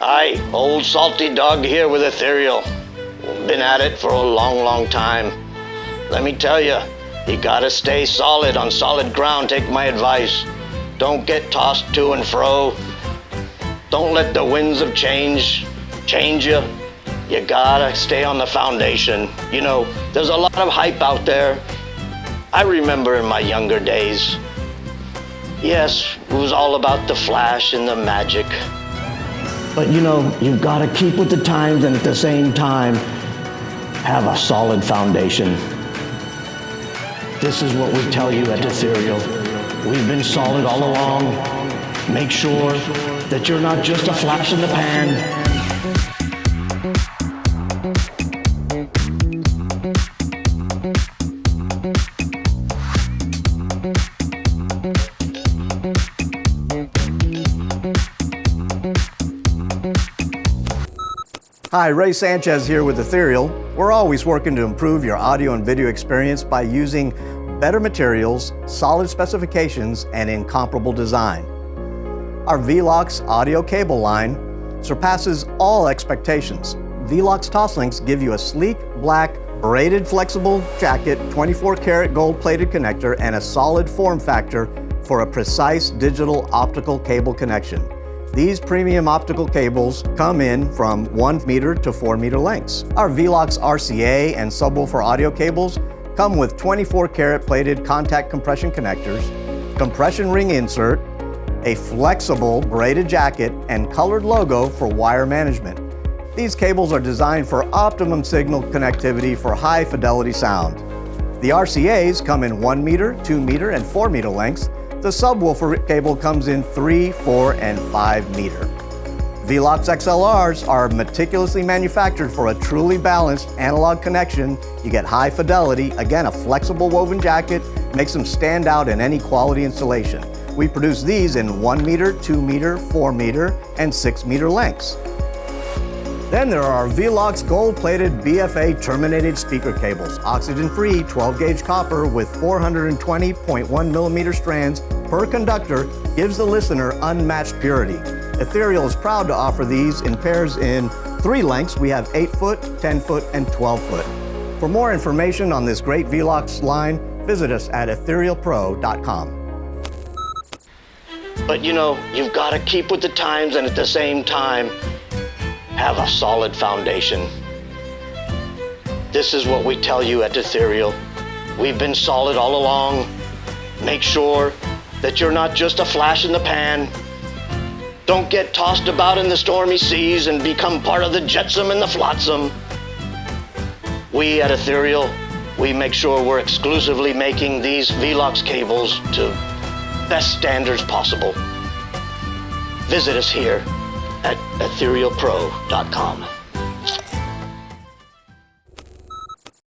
Hi, old salty dog here with Ethereal. Been at it for a long time. Let me tell you gotta stay solid on solid ground. Take my advice. Don't get tossed to and fro. Don't let the winds of change you. You gotta stay on the foundation. You know, there's a lot of hype out there. I remember in my younger days. Yes, it was all about the flash and the magic. But you know, you've got to keep with the times and at the same time, have a solid foundation. This is what we tell you at Ethereal. We've been solid all along. Make sure that you're not just a flash in the pan. Hi, Ray Sanchez here with Ethereal. We're always working to improve your audio and video experience by using better materials, solid specifications, and incomparable design. Our Velox audio cable line surpasses all expectations. Velox Tosslinks give you a sleek, black, braided flexible jacket, 24-karat gold-plated connector, and a solid form factor for a precise digital optical cable connection. These premium optical cables come in from 1 meter to 4 meter lengths. Our Velox RCA and subwoofer audio cables come with 24-karat plated contact compression connectors, compression ring insert, a flexible braided jacket, and colored logo for wire management. These cables are designed for optimum signal connectivity for high fidelity sound. The RCAs come in 1 meter, 2 meter, and 4 meter lengths. The subwoofer cable comes in 3, 4, and 5 meter. Velox XLRs are meticulously manufactured for a truly balanced analog connection. You get high fidelity, again a flexible woven jacket, makes them stand out in any quality installation. We produce these in 1 meter, 2 meter, 4 meter, and 6 meter lengths. Then there are Velox gold-plated BFA terminated speaker cables, oxygen-free 12-gauge copper with 420.1 millimeter strands per conductor gives the listener unmatched purity. Ethereal is proud to offer these in pairs in 3 lengths. We have 8-foot, 10-foot, and 12-foot. For more information on this great Velox line, visit us at etherealpro.com. But you know, you've got to keep with the times and at the same time, have a solid foundation. This is what we tell you at Ethereal. We've been solid all along. Make sure that you're not just a flash in the pan. Don't get tossed about in the stormy seas and become part of the jetsam and the flotsam. We at Ethereal, we make sure we're exclusively making these Velox cables to best standards possible. Visit us here at etherealpro.com.